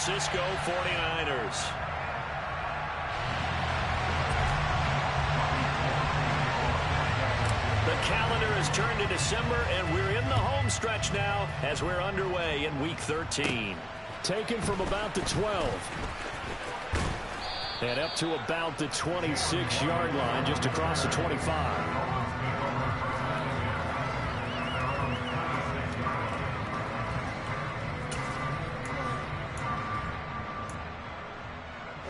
Francisco 49ers. The calendar has turned to December, and we're in the home stretch now as we're underway in Week 13. Taken from about the 12. And up to about the 26-yard line, just across the 25.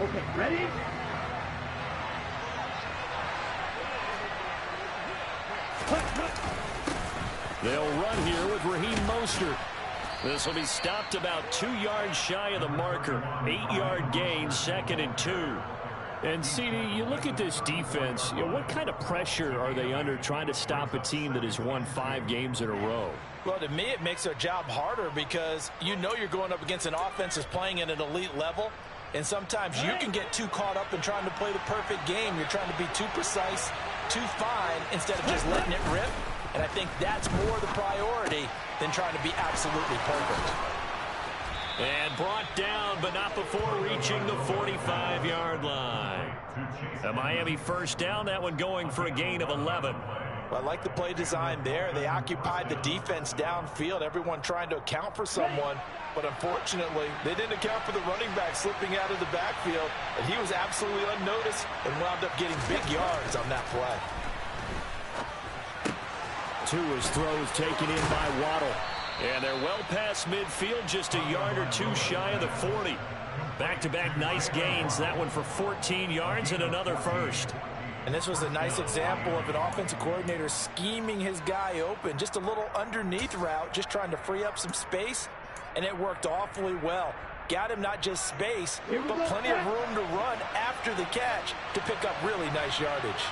Okay, ready? They'll run here with Raheem Mostert. This will be stopped about 2 yards shy of the marker. 8-yard gain, 2nd and 2. And, CD, you look at this defense, what kind of pressure are they under trying to stop a team that has won 5 games in a row? Well, to me, it makes their job harder because you know you're going up against an offense that's playing at an elite level. And sometimes you can get too caught up in trying to play the perfect game. You're trying to be too precise, too fine, instead of just letting it rip. And I think that's more the priority than trying to be absolutely perfect. And brought down, but not before reaching the 45-yard line. A Miami first down, that one going for a gain of 11. Well, I like the play design there. They occupied the defense downfield, everyone trying to account for someone. But unfortunately, they didn't account for the running back slipping out of the backfield. And he was absolutely unnoticed and wound up getting big yards on that play. Tua's throws taken in by Waddle. And they're well past midfield, just a yard or two shy of the 40. Back-to-back nice gains. That one for 14 yards and another first. And this was a nice example of an offensive coordinator scheming his guy open. Just a little underneath route, just trying to free up some space. And it worked awfully well. Got him not just space, but plenty of room to run after the catch to pick up really nice yardage.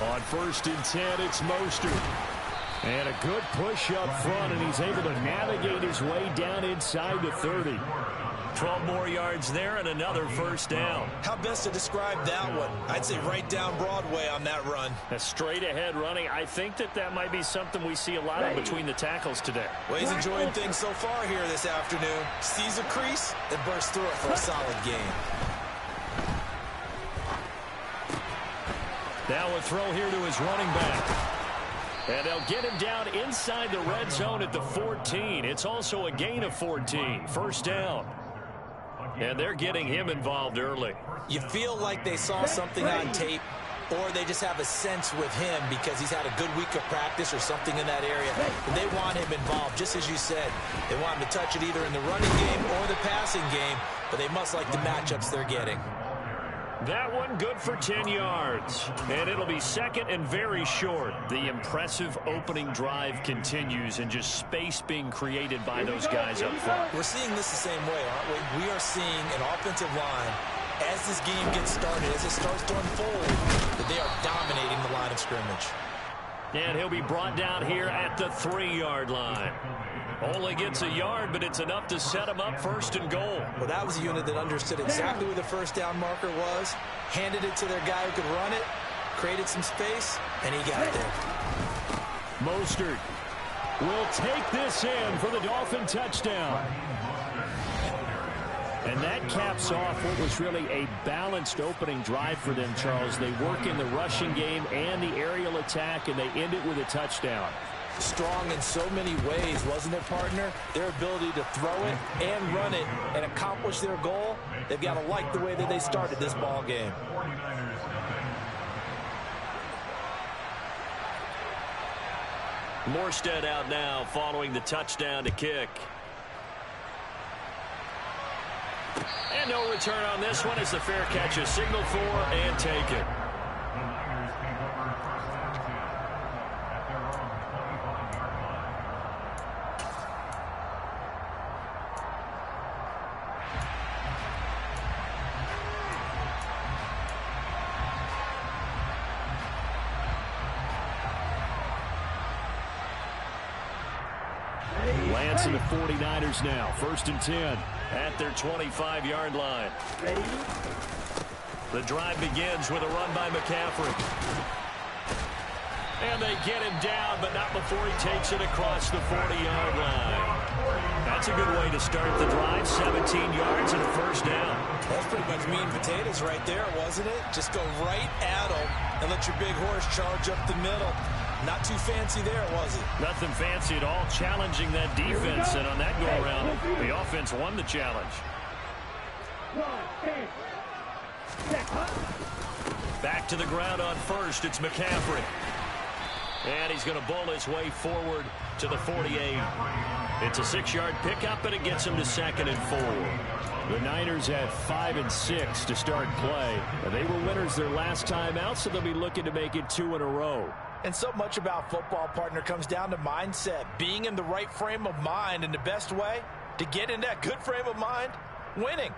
On 1st and 10, it's Mostert. And a good push up front, and he's able to navigate his way down inside the 30. 12 more yards there and another first down. How best to describe that one? I'd say right down Broadway on that run. A straight ahead running. I think that might be something we see a lot of between the tackles today. Well, he's enjoying things so far here this afternoon. Sees a crease and bursts through it for a solid gain. Now a throw here to his running back. And they'll get him down inside the red zone at the 14. It's also a gain of 14. First down. And they're getting him involved early. You feel like they saw something on tape, or they just have a sense with him because he's had a good week of practice or something in that area. And they want him involved, just as you said. They want him to touch it either in the running game or the passing game, but they must like the matchups they're getting. That one good for 10 yards. And it'll be second and very short. The impressive opening drive continues, and just space being created by those guys up front. We're seeing this the same way, aren't we? We are seeing an offensive line, as this game gets started, as it starts to unfold, that they are dominating the line of scrimmage. And he'll be brought down here at the 3-yard line. Only gets a yard, but it's enough to set him up 1st and goal. Well, that was a unit that understood exactly where the first down marker was, handed it to their guy who could run it, created some space, and he got there. Mostert will take this in for the Dolphin touchdown. And that caps off what was really a balanced opening drive for them, Charles. They work in the rushing game and the aerial attack, and they end it with a touchdown. Strong in so many ways, wasn't it, partner? Their ability to throw it and run it and accomplish their goal, they've got to like the way that they started this ball game. Morstead out now following the touchdown to kick. And no return on this one as the fair catch is signaled for and taken. Lance and the 49ers now. 1st and 10. At their 25-yard line. The drive begins with a run by McCaffrey. And they get him down, but not before he takes it across the 40-yard line. That's a good way to start the drive. 17 yards and a first down. That's pretty much meat and potatoes right there, wasn't it? Just go right at him and let your big horse charge up the middle. Not too fancy there, was it? Nothing fancy at all, challenging that defense. And on that go-around, the offense won the challenge. Back to the ground on first. It's McCaffrey. And he's going to bowl his way forward to the 48. It's a 6-yard pickup, and it gets him to 2nd and 4. The Niners had 5 and 6 to start play. They were winners their last time out, so they'll be looking to make it 2 in a row. And so much about football, partner, comes down to mindset. Being in the right frame of mind, and the best way to get in that good frame of mind, winning.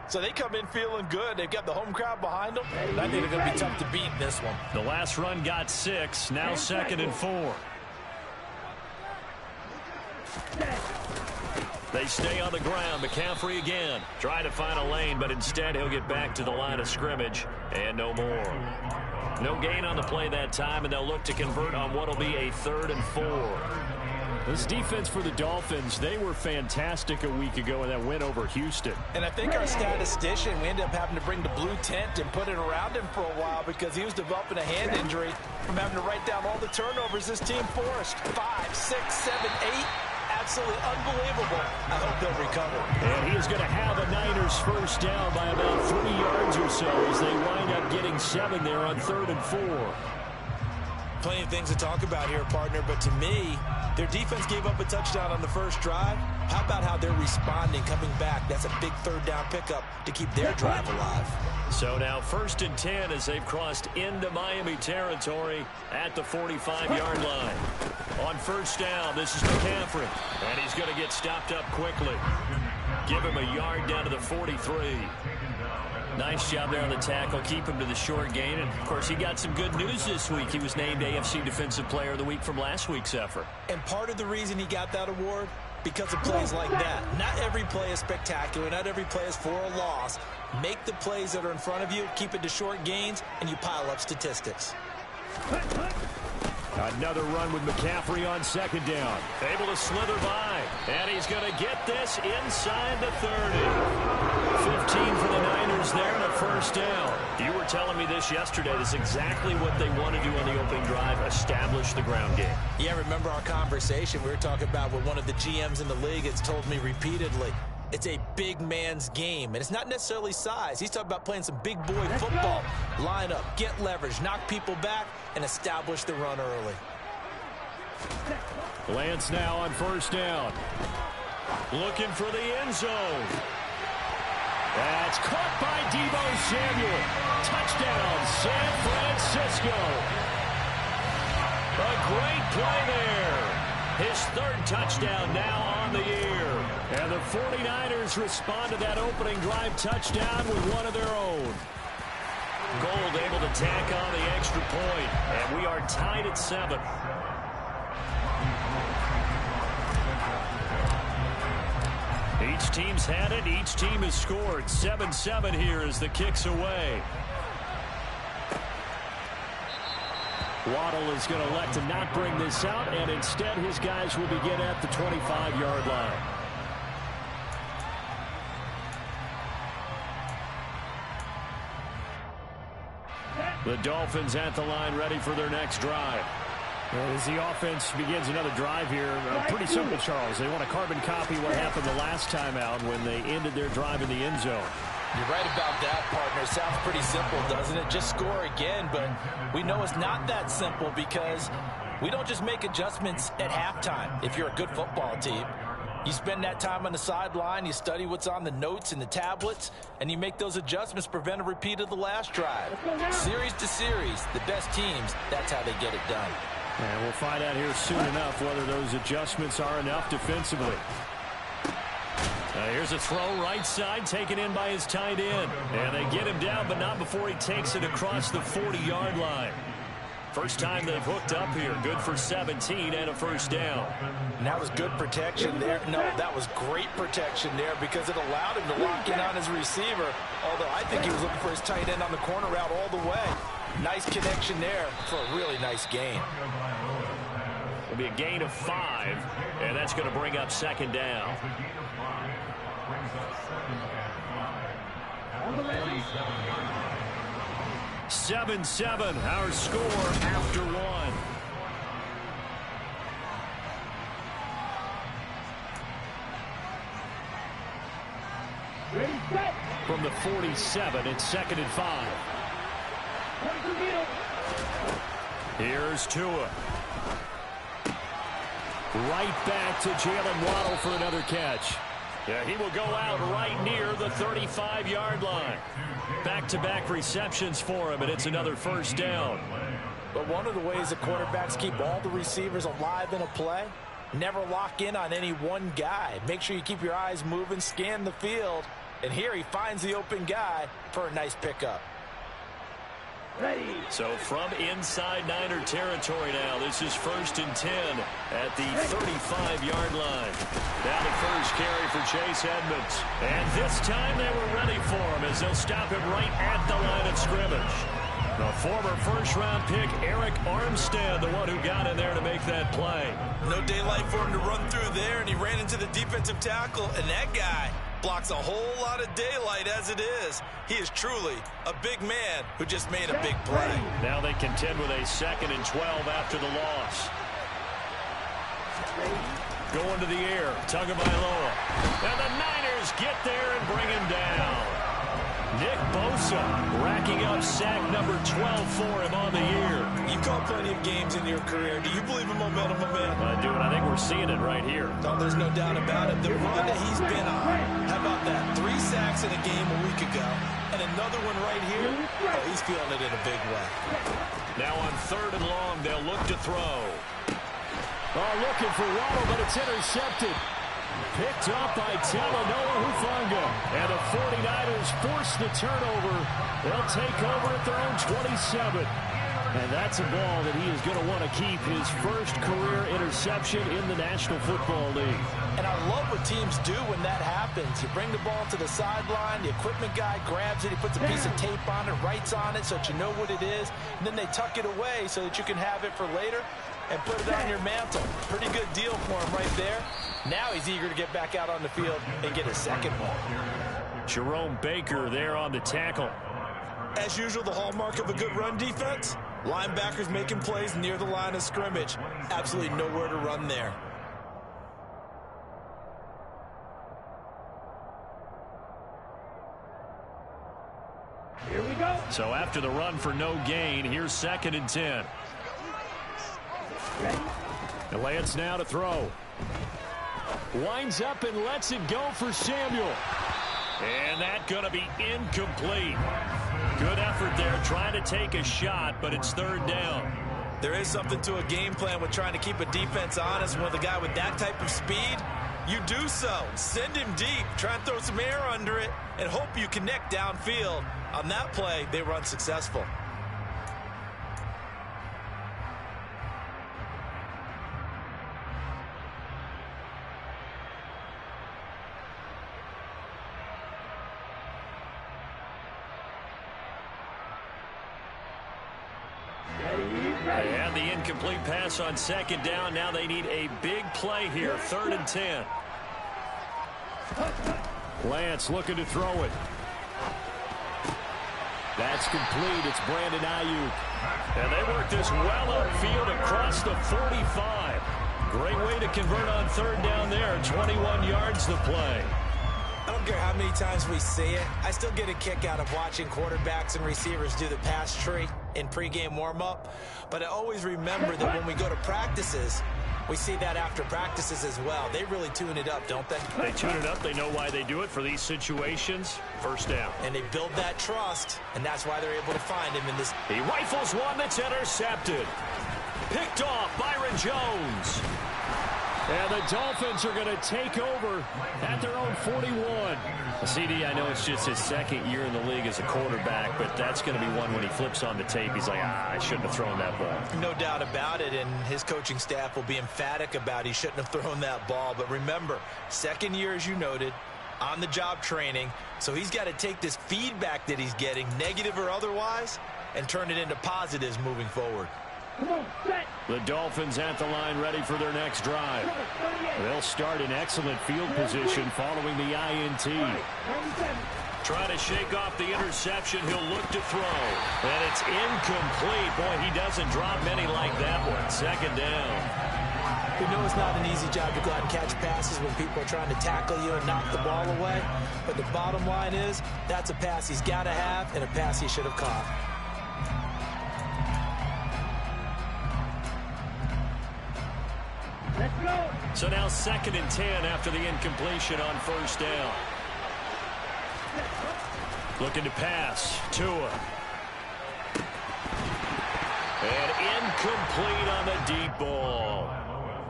So they come in feeling good. They've got the home crowd behind them. And I think they're going to be tough to beat in this one. The last run got 6. Now 2nd and 4. They stay on the ground. McCaffrey again. Trying to find a lane, but instead he'll get back to the line of scrimmage. And no more. No gain on the play that time, and they'll look to convert on what will be a 3rd and 4. This defense for the Dolphins, they were fantastic a week ago in that win over Houston. And I think our statistician, we ended up having to bring the blue tent and put it around him for a while because he was developing a hand injury from having to write down all the turnovers this team forced. 5, 6, 7, 8. Absolutely unbelievable. I hope they'll recover. And he is going to have a Niners first down by about 3 yards or so as they wind up getting 7 there on 3rd and 4. Plenty of things to talk about here, partner, but to me, their defense gave up a touchdown on the first drive. How about how they're responding, coming back? That's a big 3rd down pickup to keep their drive alive. So now 1st and 10 as they've crossed into Miami territory at the 45-yard line. On 1st down, this is McCaffrey, and he's going to get stopped up quickly. Give him a yard down to the 43. Nice job there on the tackle. Keep him to the short gain. And, of course, he got some good news this week. He was named AFC Defensive Player of the Week from last week's effort. And part of the reason he got that award, because of plays like that. Not every play is spectacular. Not every play is for a loss. Make the plays that are in front of you, keep it to short gains, and you pile up statistics. Another run with McCaffrey on 2nd down. Able to slither by, and he's going to get this inside the 30. 15 for the Niners there and a 1st down. You were telling me this yesterday. This is exactly what they want to do on the opening drive, establish the ground game. Yeah, remember our conversation we were talking about with one of the GMs in the league has told me repeatedly. It's a big man's game, and it's not necessarily size. He's talking about playing some big boy football. Line up, get leverage, knock people back, and establish the run early. Lance now on 1st down. Looking for the end zone. That's caught by Deebo Samuel. Touchdown, San Francisco. A great play there. His 3rd touchdown now on the year. And the 49ers respond to that opening drive touchdown with one of their own. Gold able to tack on the extra point, and we are tied at 7. Each team's had it. Each team has scored. 7-7 here as the kick's away. Waddle is going to elect to not bring this out, and instead his guys will begin at the 25-yard line. The Dolphins at the line ready for their next drive. As the offense begins another drive here, pretty simple, Charles. They want to carbon copy what happened the last time out when they ended their drive in the end zone. You're right about that, partner. Sounds pretty simple, doesn't it? Just score again, but we know it's not that simple because we don't just make adjustments at halftime if you're a good football team. You spend that time on the sideline, you study what's on the notes and the tablets, and you make those adjustments, prevent a repeat of the last drive. Series to series, the best teams, that's how they get it done. And we'll find out here soon enough whether those adjustments are enough defensively. Here's a throw right side taken in by his tight end. And they get him down, but not before he takes it across the 40-yard line. First time they've hooked up here. Good for 17 and a 1st down. And that was good protection there. No, that was great protection there because it allowed him to lock in on his receiver. Although I think he was looking for his tight end on the corner route all the way. Nice connection there for a really nice gain. It'll be a gain of 5, and that's going to bring up second down. Seven, our score after 1. From the 47, it's 2nd and 5. Here's Tua. Right back to Jalen Waddle for another catch. Yeah, he will go out right near the 35-yard line. Back-to-back receptions for him, and it's another first down. But one of the ways the quarterbacks keep all the receivers alive in a play, never lock in on any one guy. Make sure you keep your eyes moving, scan the field. And here he finds the open guy for a nice pickup. So from inside Niner territory now, this is 1st and 10 at the 35-yard line. Now the first carry for Chase Edmonds. And this time they were ready for him as they'll stop him right at the line of scrimmage. The former first-round pick, Eric Armstead, the one who got in there to make that play. No daylight for him to run through there, and he ran into the defensive tackle, and that guy blocks a whole lot of daylight as it is. He is truly a big man who just made a big play. Now they contend with a 2nd and 12 after the loss. Going to the air, Tagovailoa. And the Niners get there and bring him down. Nick Bosa racking up sack number 12 for him on the year. You've called plenty of games in your career. Do you believe in momentum, my man? I do, and I think we're seeing it right here. No, there's no doubt about it. The run that he's been on. How about that? 3 sacks in a game a week ago. And another one right here. Oh, he's feeling it in a big way. Now on 3rd and long, they'll look to throw. Oh, looking for Waddle, but it's intercepted. Picked up by Talanoa Hufanga. And the 49ers force the turnover. They'll take over at their own 27. And that's a ball that he is going to want to keep, his first career interception in the National Football League. And I love what teams do when that happens. You bring the ball to the sideline, the equipment guy grabs it, he puts a piece of tape on it, writes on it so that you know what it is, and then they tuck it away so that you can have it for later and put it on your mantle. Pretty good deal for him right there. Now he's eager to get back out on the field and get his second one. Jerome Baker there on the tackle. As usual, the hallmark of a good run defense, linebackers making plays near the line of scrimmage. Absolutely nowhere to run there. Here we go. So after the run for no gain, here's 2nd and 10. The Lance now to throw. Winds up and lets it go for Samuel. And that's going to be incomplete. Good effort there, trying to take a shot, but it's 3rd down. There is something to a game plan with trying to keep a defense honest. With a guy with that type of speed, you do so. Send him deep, try and throw some air under it, and hope you connect downfield. On that play, they run successful. They had the incomplete pass on 2nd down. Now they need a big play here. 3rd and 10. Lance looking to throw it. That's complete. It's Brandon Ayuk. And they work this well upfield across the 45. Great way to convert on 3rd down there. 21 yards to play. I don't care how many times we see it. I still get a kick out of watching quarterbacks and receivers do the pass tree in pregame warm-up. But I always remember that when we go to practices, we see that after practices as well. They really tune it up, don't they? They tune it up. They know why they do it for these situations. 1st down. And they build that trust, and that's why they're able to find him in this. He rifles one that's intercepted. Picked off Byron Jones. And the Dolphins are going to take over at their own 41. CD, I know it's just his 2nd year in the league as a quarterback, but that's going to be one when he flips on the tape. He's like, I shouldn't have thrown that ball. No doubt about it, and his coaching staff will be emphatic about he shouldn't have thrown that ball. But remember, 2nd year, as you noted, on-the-job training, so he's got to take this feedback that he's getting, negative or otherwise, and turn it into positives moving forward. The Dolphins at the line ready for their next drive. They'll start in excellent field position following the INT. Trying to shake off the interception. He'll look to throw. And it's incomplete. Boy, he doesn't drop many like that one. Second down. We know it's not an easy job to go out and catch passes when people are trying to tackle you and knock the ball away. But the bottom line is, that's a pass he's got to have and a pass he should have caught. Let's go. So now 2nd and 10 after the incompletion on first down. Looking to pass. Tua. And incomplete on the deep ball.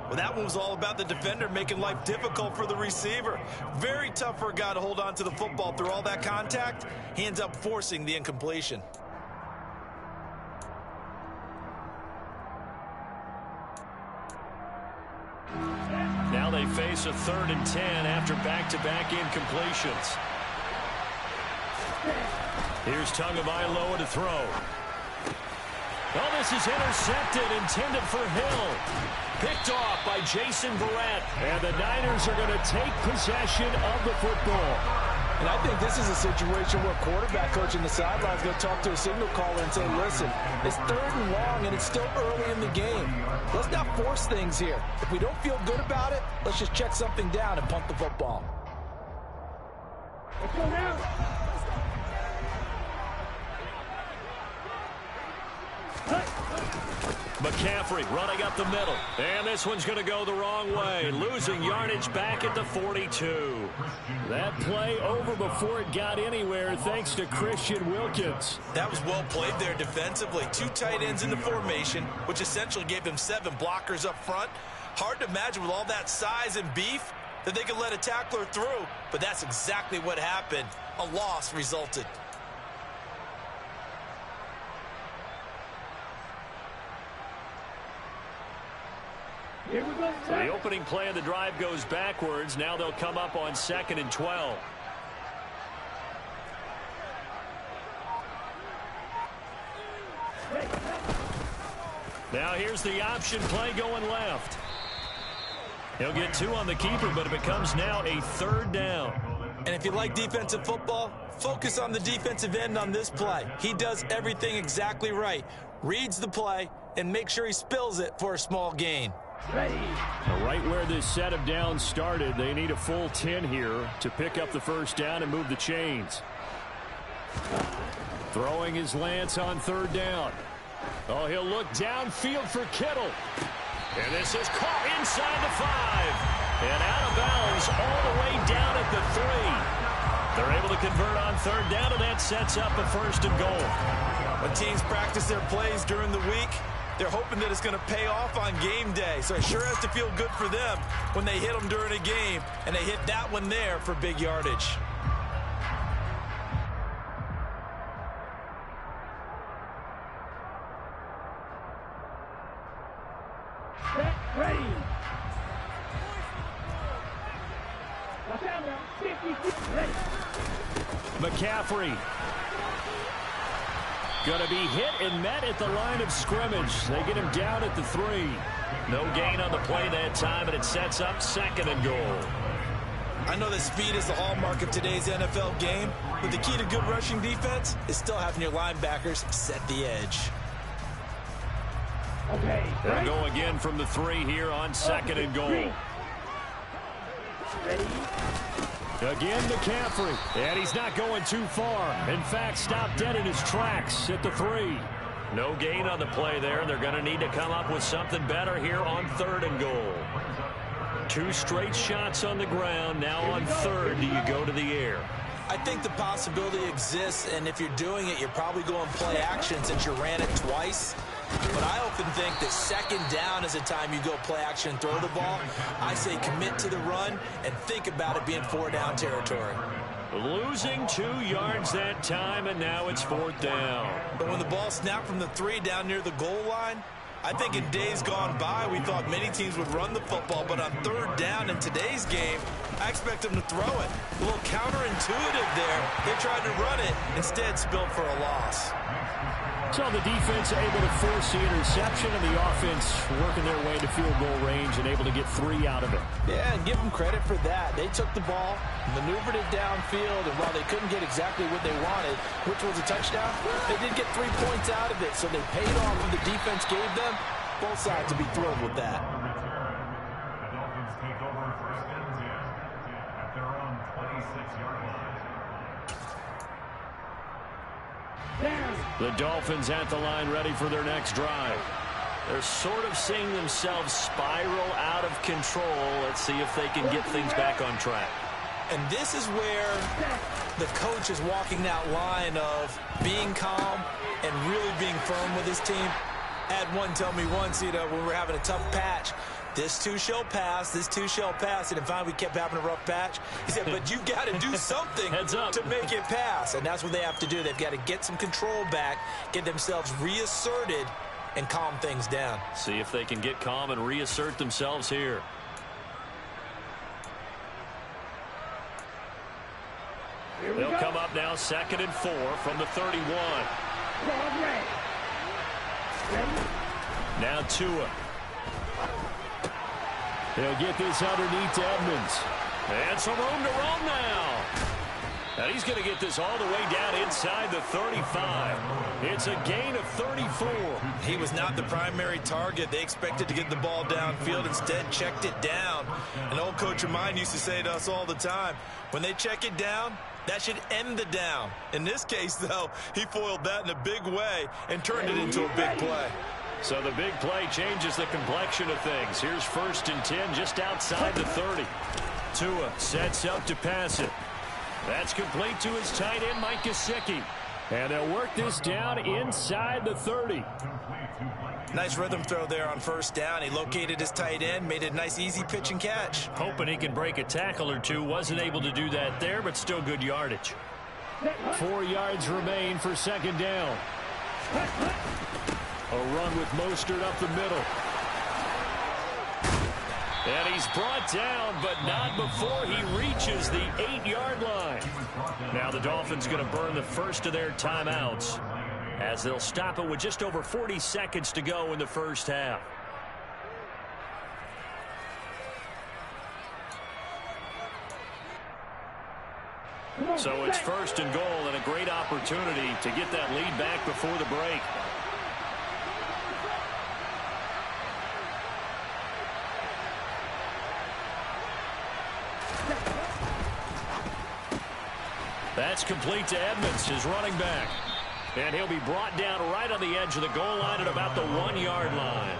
Well, that one was all about the defender making life difficult for the receiver. Very tough for a guy to hold on to the football through all that contact. He ends up forcing the incompletion. Now they face a 3rd and 10 after back-to-back incompletions. Here's Tagovailoa to throw. Oh, this is intercepted, intended for Hill. Picked off by Jason Verrett. And the Niners are going to take possession of the football. And I think this is a situation where quarterback coach in the sideline is going to talk to a signal caller and say, listen, it's 3rd and long and it's still early in the game. Let's not force things here. If we don't feel good about it, let's just check something down and punt the football. Let's go now. McCaffrey running up the middle. And this one's going to go the wrong way. Losing yardage back at the 42. That play over before it got anywhere thanks to Christian Wilkins. That was well played there defensively. 2 tight ends in the formation, which essentially gave them 7 blockers up front. Hard to imagine with all that size and beef that they could let a tackler through, but that's exactly what happened. A loss resulted. Here we go. So the opening play of the drive goes backwards. Now they'll come up on 2nd and 12. Now here's the option play going left. He'll get 2 on the keeper, but it becomes now a 3rd down. And if you like defensive football, focus on the defensive end on this play. He does everything exactly right. Reads the play and makes sure he spills it for a small gain. Ready. Right where this set of downs started, they need a full 10 here to pick up the first down and move the chains. Throwing his Lance on 3rd down. Oh, he'll look downfield for Kittle. And this is caught inside the 5. And out of bounds all the way down at the 3. They're able to convert on 3rd down, and that sets up a 1st and goal. When teams practice their plays during the week, they're hoping that it's going to pay off on game day. So it sure has to feel good for them when they hit them during a game, and they hit that one there for big yardage. Set. Ready. Watch out now. 50. Ready. McCaffrey. Going to be hit and met at the line of scrimmage. They get him down at the 3. No gain on the play that time, and it sets up 2nd and goal. I know that speed is the hallmark of today's NFL game, but the key to good rushing defense is still having your linebackers set the edge. Okay. They'll go again from the 3 here on 2nd and goal. Ready. Again, McCaffrey. And he's not going too far. In fact, stopped dead in his tracks at the 3. No gain on the play there, and they're going to need to come up with something better here on 3rd and goal. 2 straight shots on the ground. Now on 3rd, do you go to the air? I think the possibility exists, and if you're doing it, you're probably going play action since you ran it twice. But I often think that 2nd down is a time you go play action and throw the ball. I say commit to the run and think about it being 4-down territory. Losing 2 yards that time, and now it's 4th down. But when the ball snapped from the 3 down near the goal line, I think in days gone by, we thought many teams would run the football, but on 3rd down in today's game, I expect them to throw it. A little counterintuitive there. They tried to run it, instead spilled for a loss. So the defense able to force the interception, and the offense working their way to field goal range and able to get 3 out of it. Yeah, and give them credit for that. They took the ball, maneuvered it downfield, and while they couldn't get exactly what they wanted, which was a touchdown, they did get 3 points out of it, so they paid off what the defense gave them. Both sides will be thrilled with that. The Dolphins take over 1st and 10 at their own 26-yard line. The Dolphins at the line ready for their next drive. They're sort of seeing themselves spiral out of control. Let's see if they can get things back on track. And this is where the coach is walking that line of being calm and really being firm with his team. I had one tell me once, when we were having a tough patch, this too shall pass, this too shall pass. And finally, we kept having a rough patch. He said, but you got to do something to make it pass. And that's what they have to do. They've got to get some control back, get themselves reasserted, and calm things down. See if they can get calm and reassert themselves here. They'll come up now 2nd and 4 from the 31. Now Tua. They'll get this underneath to Edmonds. And some room to run now. And he's going to get this all the way down inside the 35. It's a gain of 34. He was not the primary target. They expected to get the ball downfield. Instead, checked it down. An old coach of mine used to say to us all the time, when they check it down, that should end the down. In this case, though, he foiled that in a big way and turned it into a big play. So the big play changes the complexion of things. Here's 1st and 10 just outside the 30. Tua sets up to pass it. That's complete to his tight end, Mike Gesicki. And they'll work this down inside the 30. Nice rhythm throw there on 1st down. He located his tight end, made it a nice easy pitch and catch. Hoping he can break a tackle or two. Wasn't able to do that there, but still good yardage. 4 yards remain for 2nd down. A run with Mostert up the middle. And he's brought down, but not before he reaches the 8-yard line. Now the Dolphins going to burn the first of their timeouts as they'll stop it with just over 40 seconds to go in the first half. So it's 1st and goal and a great opportunity to get that lead back before the break. That's complete to Edmonds, his running back. And he'll be brought down right on the edge of the goal line at about the 1-yard line.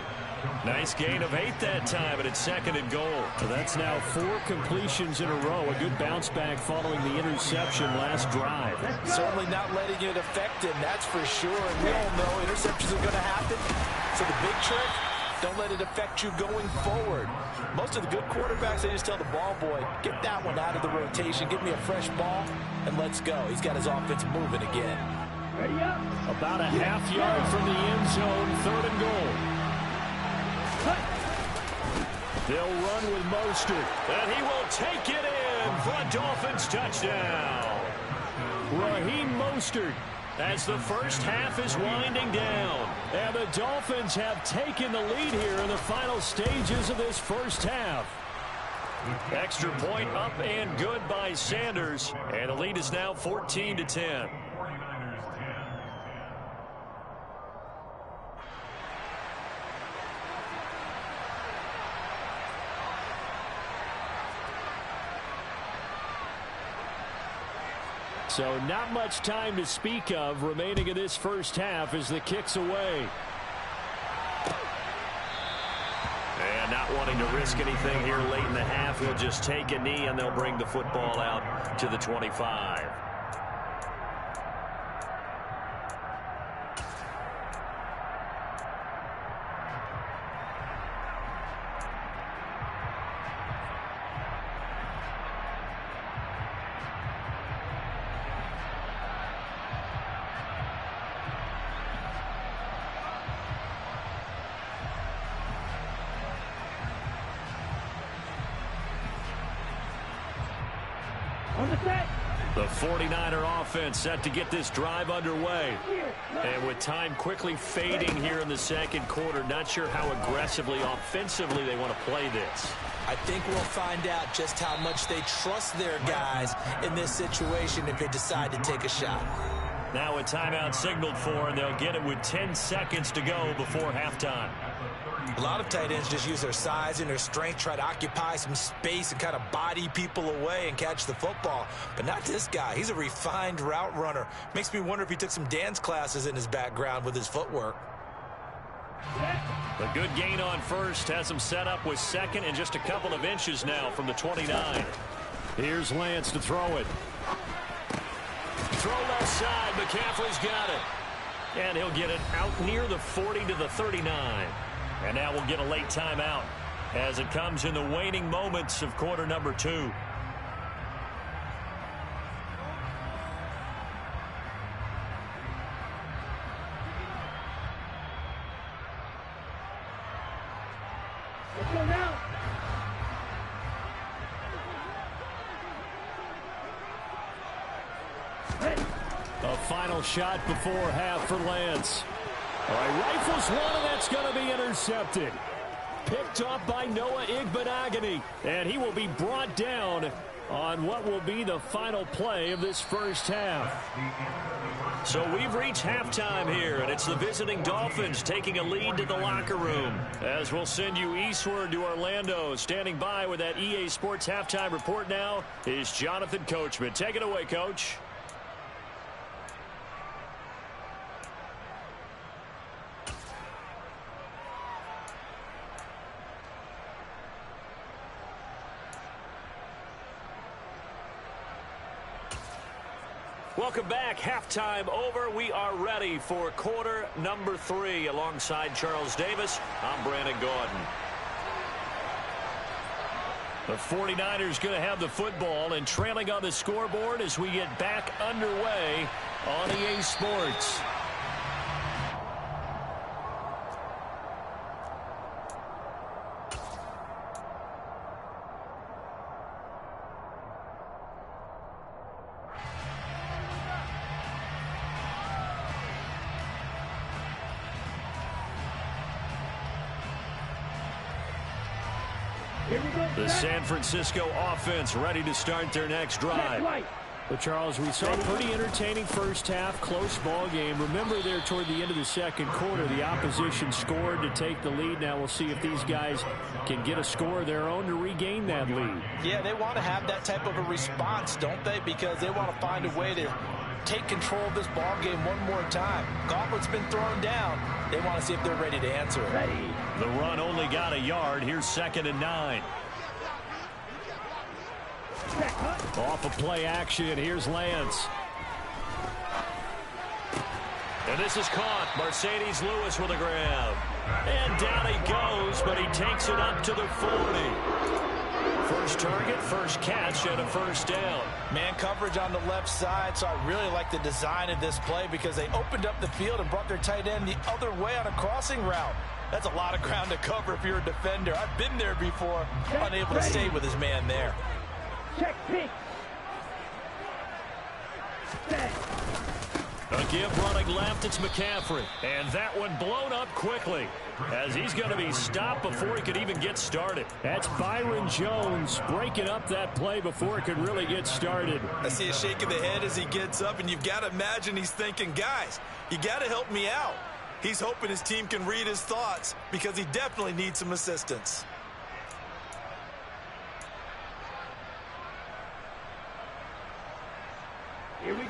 Nice gain of 8 that time, and it's 2nd and goal. So that's now 4 completions in a row. A good bounce back following the interception last drive. Certainly not letting it affect him, that's for sure. And we all know interceptions are going to happen. So the big trick, don't let it affect you going forward. Most of the good quarterbacks, they just tell the ball boy, get that one out of the rotation, give me a fresh ball, and let's go. He's got his offense moving again. About a half yard from the end zone, 3rd and goal. They'll run with Mostert. And he will take it in for a Dolphins touchdown. Raheem Mostert. As the first half is winding down. And the Dolphins have taken the lead here in the final stages of this first half. Extra point up and good by Sanders. And the lead is now 14-10. So not much time to speak of remaining in this first half as the kick's away. And not wanting to risk anything here late in the half, he'll just take a knee and they'll bring the football out to the 25. On the set. The 49er offense set to get this drive underway. And with time quickly fading here in the second quarter, not sure how aggressively, offensively they want to play this. I think we'll find out just how much they trust their guys in this situation if they decide to take a shot. Now a timeout signaled for, and they'll get it with 10 seconds to go before halftime. A lot of tight ends just use their size and their strength, try to occupy some space and kind of body people away and catch the football. But not this guy. He's a refined route runner. Makes me wonder if he took some dance classes in his background with his footwork. A good gain on first has him set up with second and just a couple of inches now from the 29. Here's Lance to throw it. Throw left side. McCaffrey's got it. And he'll get it out near the 40 to the 39. And now we'll get a late timeout as it comes in the waning moments of quarter number 2. Let's go now. A final shot before half for Lance. All right, rifles one, and that's going to be intercepted. Picked off by Noah Igbenogany, and he will be brought down on what will be the final play of this first half. So we've reached halftime here, and it's the visiting Dolphins taking a lead to the locker room. As we'll send you eastward to Orlando. Standing by with that EA Sports halftime report now is Jonathan Coachman. Take it away, Coach. Welcome back. Halftime over. We are ready for quarter number 3. Alongside Charles Davis, I'm Brandon Gordon. The 49ers going to have the football and trailing on the scoreboard as we get back underway on EA Sports. The San Francisco offense ready to start their next drive. But Charles, we saw a pretty entertaining first half, close ball game. Remember there toward the end of the second quarter, the opposition scored to take the lead. Now we'll see if these guys can get a score of their own to regain that lead. Yeah, they want to have that type of a response, don't they? Because they want to find a way to take control of this ball game one more time. Gauntlet's been thrown down. They want to see if they're ready to answer it. The run only got a yard. Here's 2nd and 9. Off of play action, here's Lance. And this is caught. Mercedes Lewis with a grab. And down he goes, but he takes it up to the 40. First target, first catch, and a first down. Man coverage on the left side, so I really like the design of this play because they opened up the field and brought their tight end the other way on a crossing route. That's a lot of ground to cover if you're a defender. I've been there before, unable to stay with his man there. Check pick. A give running left, it's McCaffrey. And that one blown up quickly as he's going to be stopped before he could even get started. That's Byron Jones breaking up that play before it could really get started. I see a shake of the head as he gets up, and you've got to imagine he's thinking, guys, you got to help me out. He's hoping his team can read his thoughts because he definitely needs some assistance.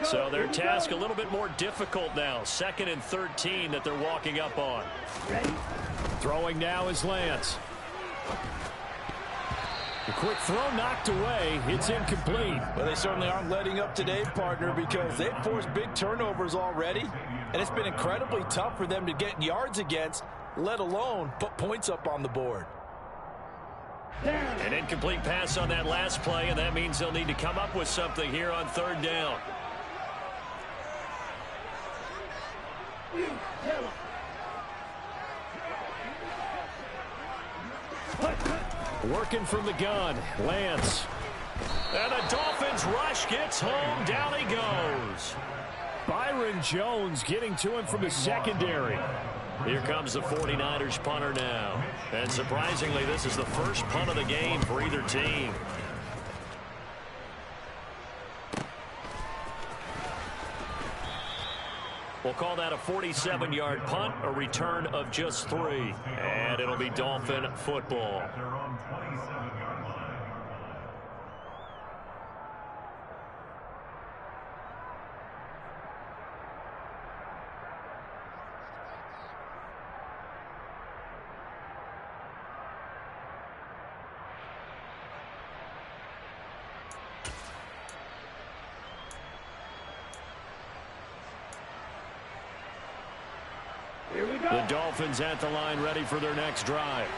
So their task a little bit more difficult now. 2nd and 13 that they're walking up on. Throwing now is Lance. The quick throw knocked away. It's incomplete. Well, they certainly aren't letting up today, partner, because they've forced big turnovers already, and it's been incredibly tough for them to get yards against, let alone put points up on the board. An incomplete pass on that last play, and that means they'll need to come up with something here on 3rd down. Working from the gun, Lance. And the Dolphins Dolphins rush gets home. Down he goes. Byron Jones getting to him from the secondary. Here comes the 49ers punter now. And surprisingly, this is the first punt of the game for either team. We'll call that a 47-yard punt, a return of just 3. And it'll be Dolphin football. Their own 27-yard line. The Dolphins at the line ready for their next drive.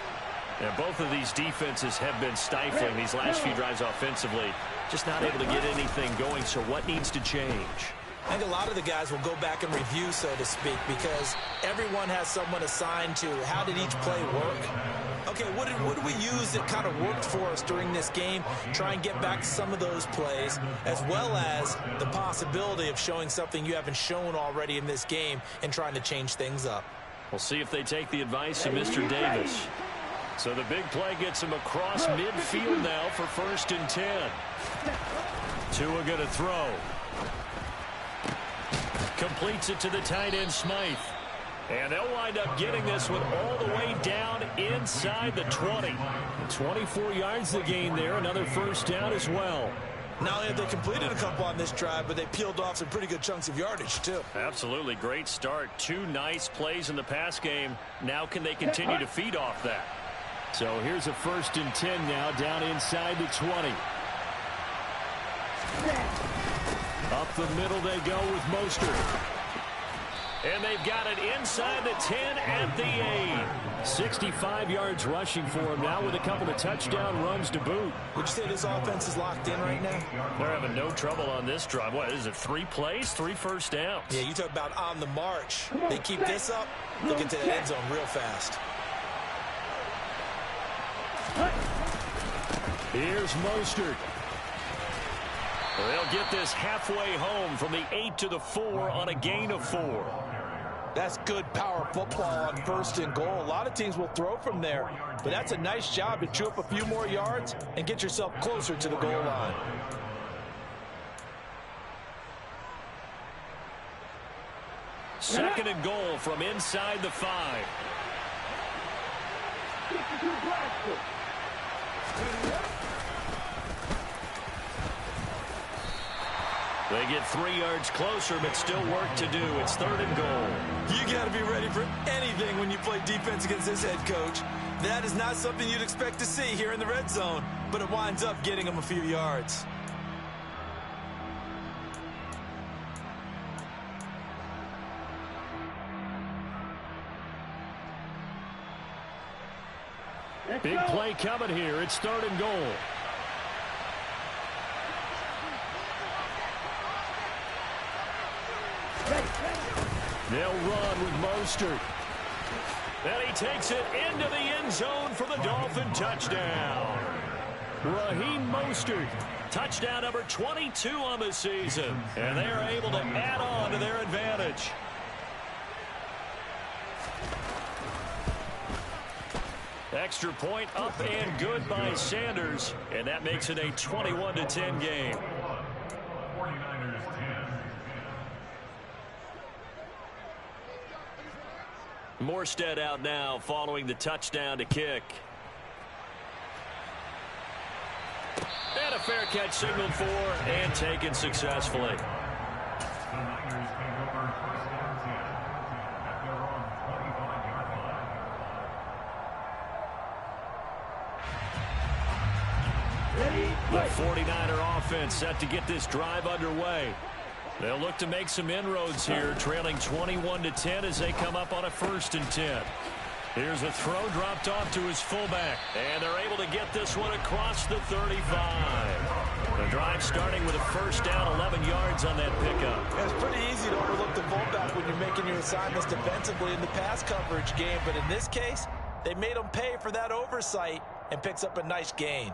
And both of these defenses have been stifling these last few drives offensively. Just not able to get anything going, so what needs to change? I think a lot of the guys will go back and review, so to speak, because everyone has someone assigned to how did each play work. Okay, what did we use that kind of worked for us during this game? Try and get back to some of those plays, as well as the possibility of showing something you haven't shown already in this game and trying to change things up. We'll see if they take the advice of Mr. Davis. So the big play gets him across midfield now for 1st and 10. Tua going to throw. Completes it to the tight end, Smythe. And they'll wind up getting this one all the way down inside the 20. 24 yards the gain there. Another 1st down as well. Not only have they completed a couple on this drive, but they peeled off some pretty good chunks of yardage, too. Absolutely. Great start. 2 nice plays in the pass game. Now can they continue to feed off that? So here's a 1st and 10 now, down inside the 20. Up the middle they go with Mostert. And they've got it inside the 10 at the 8. 65 yards rushing for him now with a couple of touchdown runs to boot. Would you say this offense is locked in right now? They're having no trouble on this drive. What is it, 3 plays, 3 first downs? Yeah, you talk about on the march. They keep this up, they'll get to the end zone real fast. Here's Mostert. They'll get this halfway home from the 8 to the 4 on a gain of 4. That's good power football on 1st and goal. A lot of teams will throw from there, but that's a nice job to chew up a few more yards and get yourself closer to the goal line. Second and goal from inside the 5. They get 3 yards closer, but still work to do. It's 3rd and goal. You got to be ready for anything when you play defense against this head coach. That is not something you'd expect to see here in the red zone, but it winds up getting them a few yards. Big play coming here. It's 3rd and goal. They'll run with Mostert. And he takes it into the end zone for the Dolphin touchdown. Raheem Mostert. Touchdown number 22 on the season. And they are able to add on to their advantage. Extra point up and good by Sanders. And that makes it a 21-10 game. 49ers 10. Morstead out now following the touchdown to kick. And a fair catch signaled for and taken successfully. The Niners take over 1st and 10 at their own 25-yard line. The 49er offense set to get this drive underway. They'll look to make some inroads here, trailing 21-10 as they come up on a 1st and 10. Here's a throw dropped off to his fullback, and they're able to get this one across the 35. The drive starting with a 1st down, 11 yards on that pickup. It's pretty easy to overlook the fullback when you're making your assignments defensively in the pass coverage game, but in this case, they made him pay for that oversight and picks up a nice gain.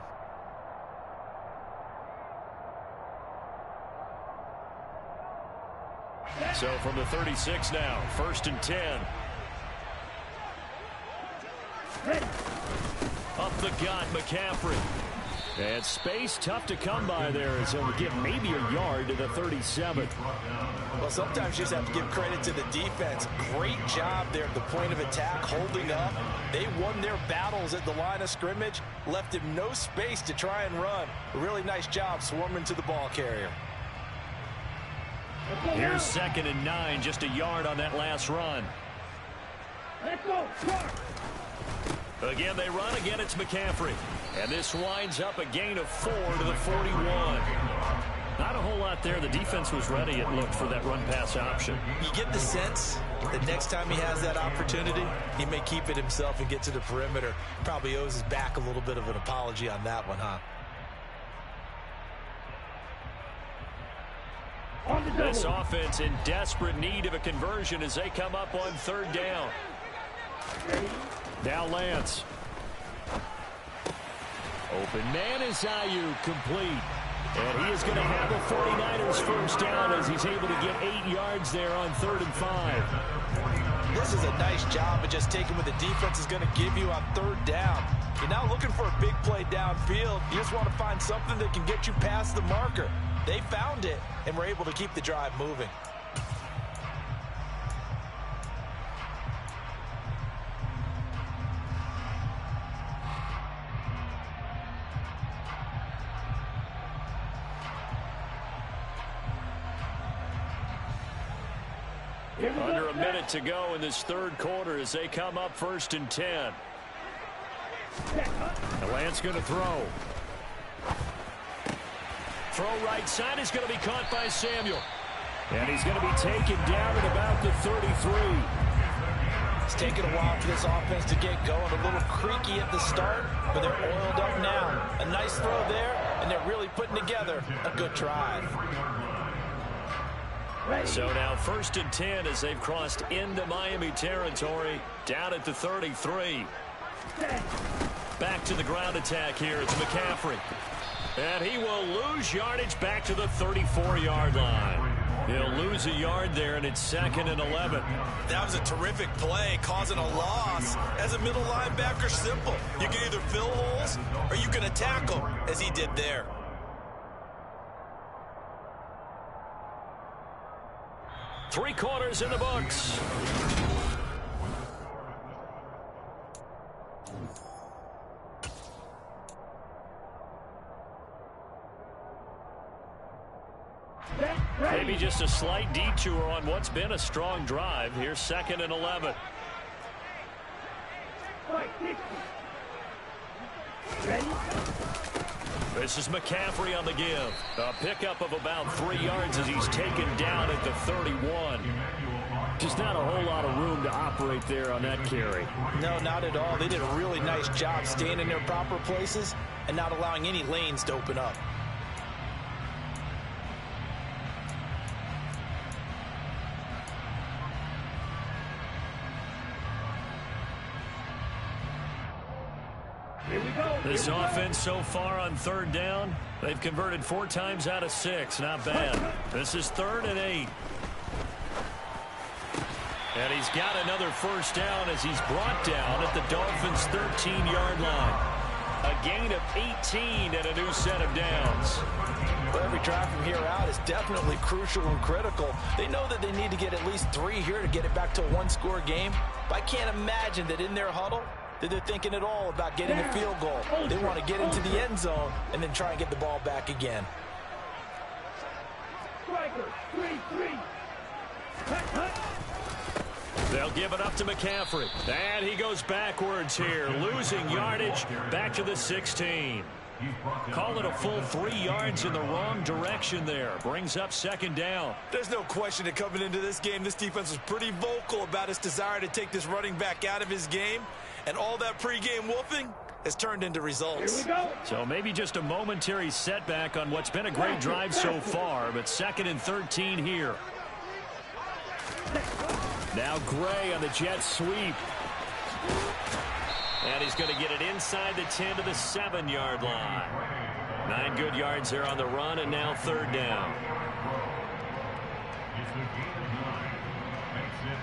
So from the 36 now, 1st and 10. Up the gut, McCaffrey. And space tough to come by there as he'll get maybe a yard to the 37. Well, sometimes you just have to give credit to the defense. Great job there at the point of attack, holding up. They won their battles at the line of scrimmage, left him no space to try and run. A really nice job swarming to the ball carrier. Here's 2nd and 9, just a yard on that last run. Let's go. Again, they run. Again, it's McCaffrey. And this winds up a gain of 4 to the 41. Not a whole lot there. The defense was ready, it looked, for that run-pass option. You get the sense that next time he has that opportunity, he may keep it himself and get to the perimeter. Probably owes his back a little bit of an apology on that one, huh? This offense in desperate need of a conversion as they come up on 3rd down. Now Lance. Open man is Ayuk, complete. And he is going to have a 49ers first down as he's able to get 8 yards there on 3rd and 5. This is a nice job of just taking what the defense is going to give you on 3rd down. You're now looking for a big play downfield. You just want to find something that can get you past the marker. They found it and were able to keep the drive moving. Under a minute to go in this 3rd quarter as they come up 1st and 10. And Lance going to throw. Throw right side is going to be caught by Samuel. And he's going to be taken down at about the 33. It's taken a while for this offense to get going. A little creaky at the start, but they're oiled up now. A nice throw there, and they're really putting together a good drive. So now 1st and 10 as they've crossed into Miami territory, down at the 33. Back to the ground attack here. It's McCaffrey. And he will lose yardage back to the 34-yard line. He'll lose a yard there, and it's 2nd and 11. That was a terrific play, causing a loss. As a middle linebacker, simple. You can either fill holes or you can attack them, as he did there. Three quarters in the books. Maybe just a slight detour on what's been a strong drive. Here's 2nd and 11. This is McCaffrey on the give. A pickup of about 3 yards as he's taken down at the 31. Just not a whole lot of room to operate there on that carry. No, not at all. They did a really nice job staying in their proper places and not allowing any lanes to open up. This offense so far on 3rd down, they've converted 4 times out of 6. Not bad. This is 3rd and 8. And he's got another first down as he's brought down at the Dolphins' 13-yard line. A gain of 18 and a new set of downs. Well, every drive from here out is definitely crucial and critical. They know that they need to get at least 3 here to get it back to a one-score game. But I can't imagine that in their huddle that they're thinking at all about getting a field goal. They want to get into the end zone and then try and get the ball back again. They'll give it up to McCaffrey. And he goes backwards here, losing yardage back to the 16. Call it a full 3 yards in the wrong direction there. Brings up 2nd down. There's no question that coming into this game, this defense was pretty vocal about its desire to take this running back out of his game. And all that pregame wolfing has turned into results. So maybe just a momentary setback on what's been a great drive so far, but 2nd and 13 here. Now Gray on the jet sweep. And he's going to get it inside the 10 to the 7-yard line. 9 good yards there on the run, and now 3rd down. It's a gain of 9. Makes it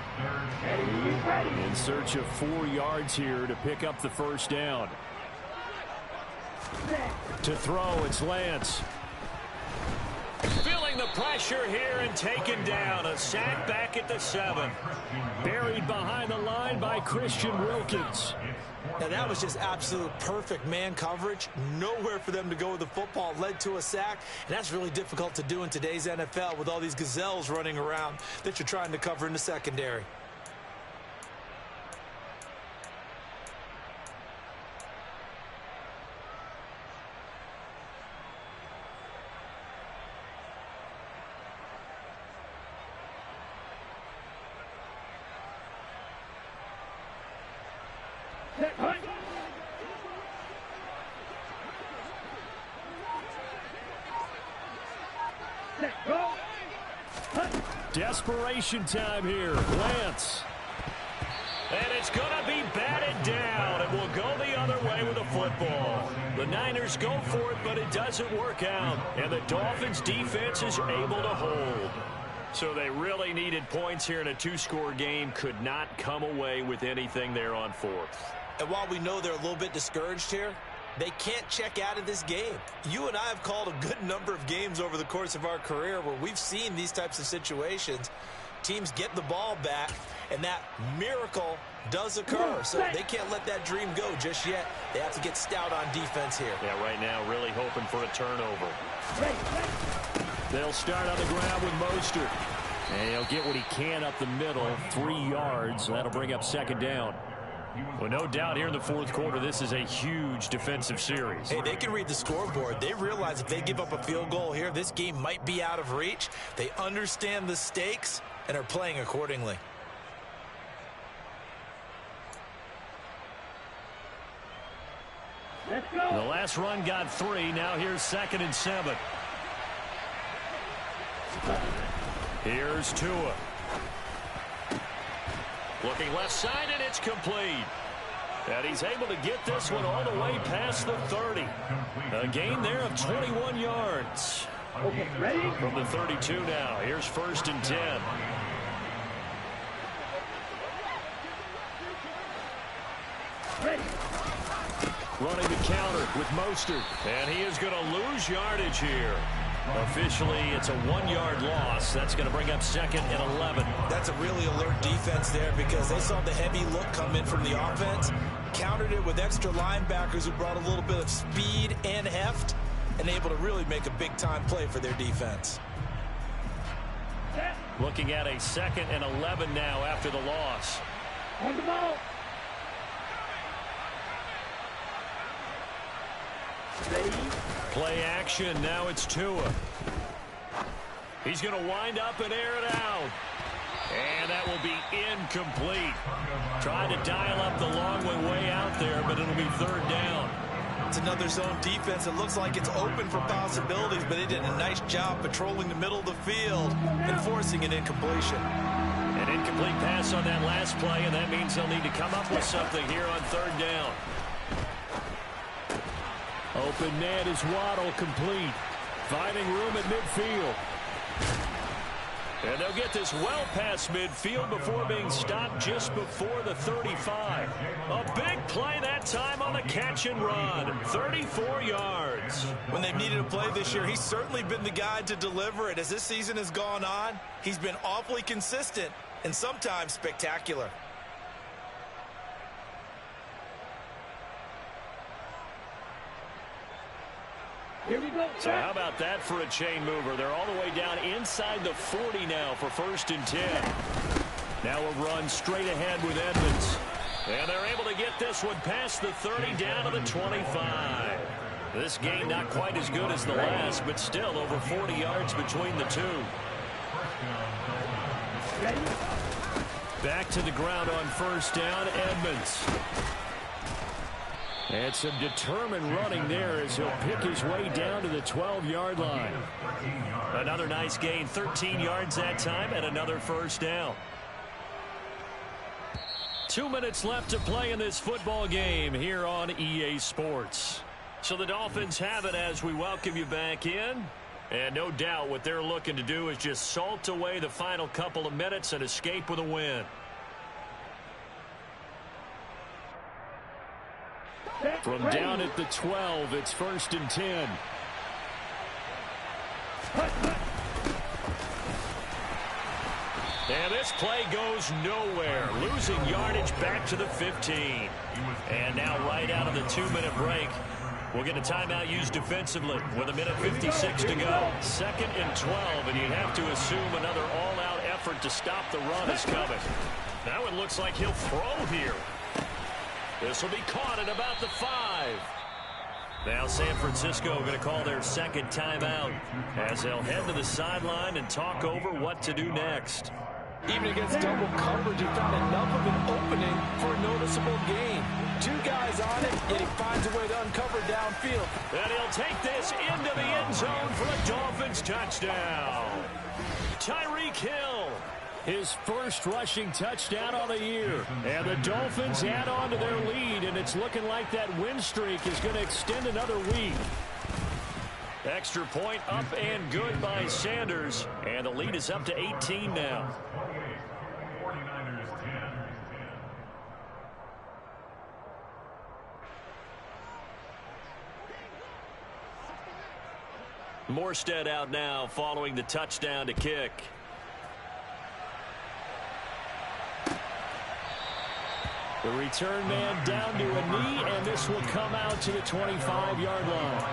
3rd. In search of 4 yards here to pick up the first down. To throw, it's Lance. Feeling the pressure here and taken down. A sack back at the 7. Buried behind the line by Christian Wilkins. Now that was just absolute perfect man coverage. Nowhere for them to go with the football. Led to a sack, and that's really difficult to do in today's NFL with all these gazelles running around that you're trying to cover in the secondary. Desperation time here. Lance. And it's going to be batted down, and will go the other way with the football. The Niners go for it, but it doesn't work out. And the Dolphins' defense is able to hold. So they really needed points here in a 2-score game. Could not come away with anything there on 4th. And while we know they're a little bit discouraged here, they can't check out of this game. You and I have called a good number of games over the course of our career where we've seen these types of situations. Teams get the ball back, and that miracle does occur. So they can't let that dream go just yet. They have to get stout on defense here. Yeah, right now really hoping for a turnover. They'll start on the ground with Mostert. And he'll get what he can up the middle, 3 yards. That'll bring up 2nd down. Well, no doubt here in the 4th quarter, this is a huge defensive series. Hey, they can read the scoreboard. They realize if they give up a field goal here, this game might be out of reach. They understand the stakes and are playing accordingly. The last run got 3. Now here's 2nd and 7. Here's Tua. Looking left side, and it's complete. And he's able to get this one all the way past the 30. A gain there of 21 yards. Okay, ready? From the 32 now. Here's 1st and 10. Ready. Running the counter with Mostert. And he is going to lose yardage here. Officially, it's a 1-yard loss. That's going to bring up 2nd and 11. That's a really alert defense there because they saw the heavy look come in from the offense, countered it with extra linebackers who brought a little bit of speed and heft, and able to really make a big-time play for their defense. Looking at a 2nd and 11 now after the loss. On the ball. Ready. Play action. Now it's Tua. He's going to wind up and air it out. And that will be incomplete. Tried to dial up the long way out there, but it'll be 3rd down. It's another zone defense. It looks like it's open for possibilities, but they did a nice job patrolling the middle of the field and forcing an incompletion. An incomplete pass on that last play, and that means they'll need to come up with something here on 3rd down. Open man is Waddle, complete. Finding room at midfield. And they'll get this well past midfield before being stopped just before the 35. A big play that time on the catch and run. 34 yards. When they've needed a play this year, he's certainly been the guy to deliver it. As this season has gone on, he's been awfully consistent and sometimes spectacular. Here we go. So how about that for a chain mover? They're all the way down inside the 40 now for 1st and 10. Now a run straight ahead with Edmonds. And they're able to get this one past the 30 down to the 25. This game not quite as good as the last, but still over 40 yards between the two. Ready. Back to the ground on 1st down, Edmonds. And some determined running there as he'll pick his way down to the 12-yard line. Another nice gain, 13 yards that time, and another 1st down. 2 minutes left to play in this football game here on EA Sports. So the Dolphins have it as we welcome you back in. And no doubt what they're looking to do is just salt away the final couple of minutes and escape with a win. From down at the 12, it's 1st and 10. And this play goes nowhere. Losing yardage back to the 15. And now right out of the 2-minute break, we'll get a timeout used defensively with 1:56 to go. 2nd and 12, and you'd have to assume another all-out effort to stop the run is coming. Now it looks like he'll throw here. This will be caught at about the 5. Now San Francisco going to call their 2nd timeout as they'll head to the sideline and talk over what to do next. Even against double coverage, he found enough of an opening for a noticeable gain. 2 guys on it, and he finds a way to uncover downfield. And he'll take this into the end zone for a Dolphins touchdown. Tyreek Hill. His first rushing touchdown on the year. And the Dolphins add on to their lead, and it's looking like that win streak is going to extend another week. Extra point up and good by Sanders. And the lead is up to 18 now. 49ers 10. Morstead out now following the touchdown to kick. The return man down to a knee, and this will come out to the 25-yard line.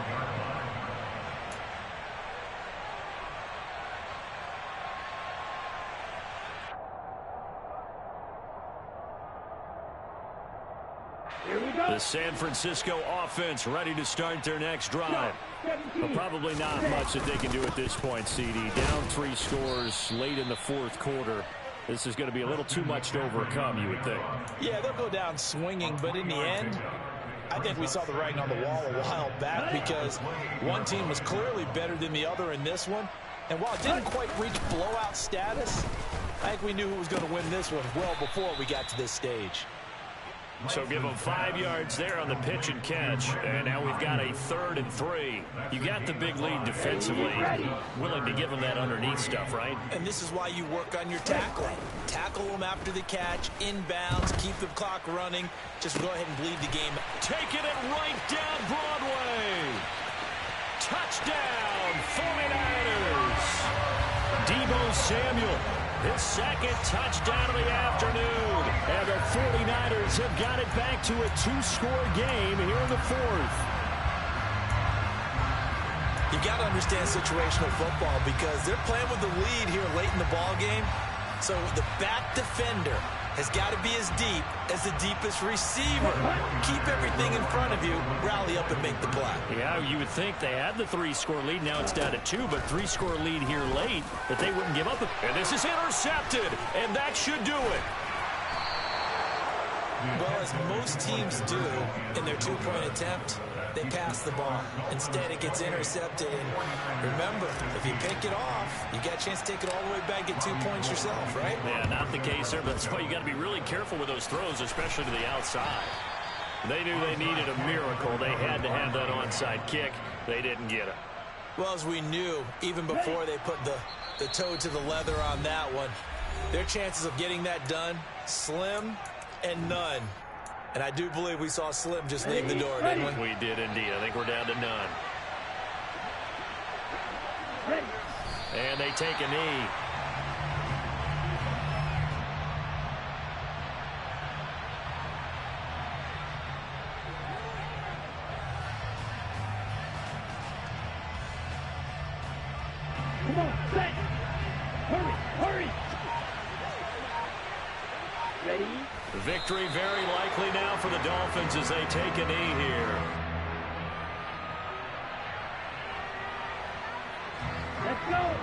The San Francisco offense ready to start their next drive. But probably not much that they can do at this point, CD. Down 3 scores late in the 4th quarter. This is going to be a little too much to overcome, you would think. Yeah, they'll go down swinging, but in the end, I think we saw the writing on the wall a while back because one team was clearly better than the other in this one. And while it didn't quite reach blowout status, I think we knew who was going to win this one well before we got to this stage. So give them 5 yards there on the pitch and catch. And now we've got a 3rd and 3. You got the big lead defensively. Willing to give them that underneath stuff, right? And this is why you work on your tackling. Tackle them after the catch, inbounds, keep the clock running. Just go ahead and bleed the game. Taking it right down Broadway. Touchdown, 49ers. Deebo Samuel. His 2nd touchdown of the afternoon. And the 49ers have got it back to a 2-score game here in the 4th. You got to understand situational football because they're playing with the lead here late in the ball game. So the back defender has got to be as deep as the deepest receiver. Keep everything in front of you, rally up and make the play. Yeah, you would think they had the 3-score lead. Now it's down to 2, but 3-score lead here late that they wouldn't give up. And this is intercepted, and that should do it. Well, as most teams do in their 2-point attempt, they pass the ball. Instead, it gets intercepted. And remember, if you pick it off, you got a chance to take it all the way back, get 2 points yourself, right? Yeah, not the case there, but that's why you got to be really careful with those throws, especially to the outside. They knew they needed a miracle. They had to have that onside kick. They didn't get it. Well, as we knew, even before they put the toe to the leather on that one, their chances of getting that done, slim and none. And I do believe we saw Slim just leave the door, didn't we? We did indeed. I think we're down to none. And they take a knee. Come on, set. Hurry, hurry. Ready? Victory very likely now for the Dolphins as they take a knee here. Let's go.